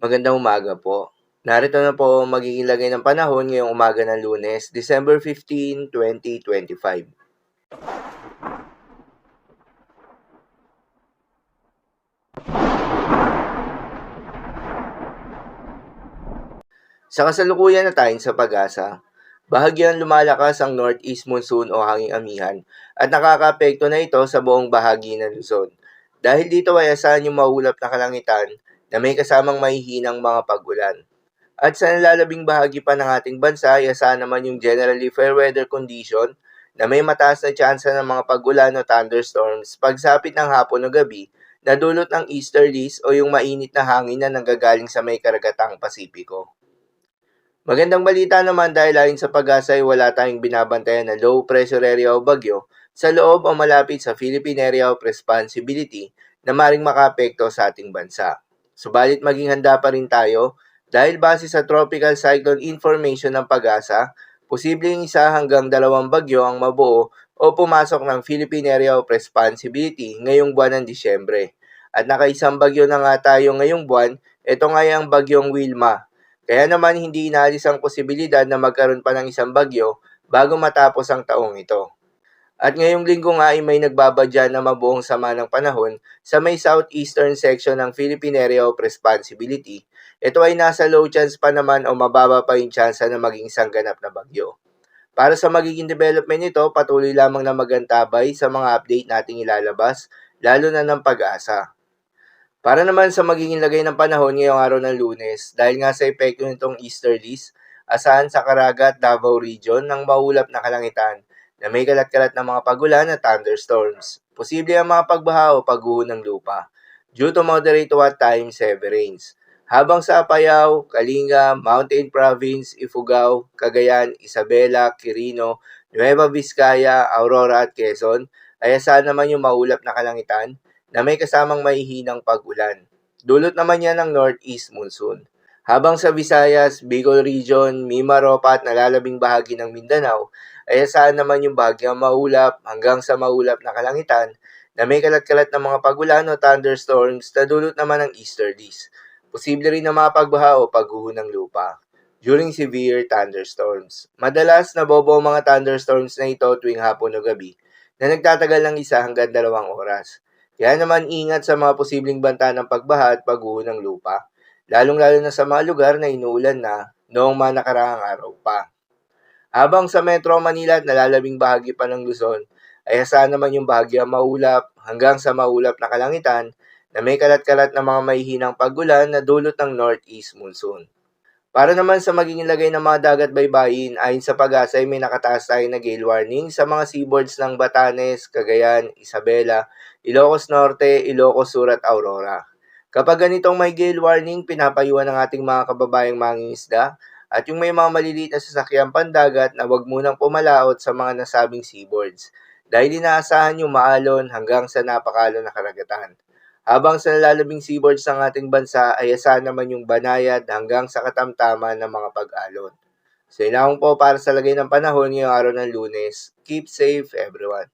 Magandang umaga po. Narito na po ang magiging lagay ng panahon ngayong umaga ng Lunes, December 15, 2025. Sa kasalukuyan na tayo sa pag-asa, bahagyang lumalakas ang northeast monsoon o hanging amihan at nakakaapekto na ito sa buong bahagi ng Luzon. Dahil dito ay asahan yung maulap na kalangitan na may kasamang mahihinang mga pag-ulan. At sa nalalabing bahagi pa ng ating bansa ay asahan naman yung generally fair weather condition na may mataas na tsansa ng mga pag-ulan o thunderstorms pagsapit ng hapon o gabi na dulot ng easterlies o yung mainit na hangin na nanggagaling sa may karagatang Pasipiko. Magandang balita naman dahil ayon sa pag-asa ay wala tayong binabantayan na low pressure area o bagyo sa loob o malapit sa Philippine Area of Responsibility na maring makaapekto sa ating bansa. Subalit maging handa pa rin tayo dahil base sa Tropical Cyclone Information ng pag-asa, posibleng 1 hanggang 2 bagyo ang mabuo o pumasok ng Philippine Area of Responsibility ngayong buwan ng Disyembre. At nakaisang bagyo na nga tayo ngayong buwan, ito nga ang bagyong Wilma. Kaya naman hindi inaalis ang posibilidad na magkaroon pa ng isang bagyo bago matapos ang taong ito. At ngayong linggo nga ay may nagbabadya na mabuong sama ng panahon sa may southeastern section ng Philippine Area of Responsibility. Ito ay nasa low chance pa naman o mababa pa yung chance na maging isang ganap na bagyo. Para sa magiging development nito, patuloy lamang na magantabay sa mga update nating ilalabas, lalo na ng pag-asa. Para naman sa magiging lagay ng panahon ngayong araw ng Lunes, dahil nga sa epekto nitong easterlies, asahan sa Caraga at Davao Region ng maulap na kalangitan na may kalat-kalat na mga pagulan at thunderstorms. Posible ang mga pagbaha o pagguho ng lupa due to moderate to at times heavy rains. Habang sa Apayao, Kalinga, Mountain Province, Ifugao, Cagayan, Isabela, Quirino, Nueva Vizcaya, Aurora at Quezon ay asahan naman yung maulap na kalangitan na may kasamang mahihinang pag-ulan. Dulot naman yan ng northeast monsoon. Habang sa Visayas, Bicol Region, Mimaropa at nalalabing bahagi ng Mindanao, ay asahan naman yung bahagyang maulap hanggang sa maulap na kalangitan na may kalat-kalat na mga pagulan o thunderstorms na dulot naman ng easterlies. Posible rin na mapagbaha o pagguho ng lupa during severe thunderstorms. Madalas nabobo ang mga thunderstorms na ito tuwing hapon o gabi na nagtatagal ng 1 hanggang 2 oras. Kaya naman ingat sa mga posibleng banta ng pagbaha at pagguho ng lupa, lalong-lalo na sa mga lugar na inuulan na noong mga nakaraang araw pa. Habang sa Metro Manila at nalalabing bahagi pa ng Luzon, ay asahan naman yung bahagyang maulap hanggang sa maulap na kalangitan na may kalat-kalat na mga mahihinang pagulan na dulot ng northeast monsoon. Para naman sa magiging lagay ng mga dagat baybayin, ayon sa pag-asa ay may nakataas tayo na gale warning sa mga seaboards ng Batanes, Cagayan, Isabela, Ilocos Norte, Ilocos Sur at Aurora. Kapag ganitong may gale warning, pinapayuhan ng ating mga kababayang mangingisda at yung may mga maliliit na sasakyang pandagat na huwag munang pumalaot sa mga nasabing seaboards dahil inaasahan yung maalon hanggang sa napakalon na karagatan. Habang sa nalalabing seaboards ng ating bansa ay asahan naman yung banayad hanggang sa katamtaman ng mga pag-alon. So yun lang po para sa lagay ng panahon ngayong araw ng Lunes. Keep safe everyone.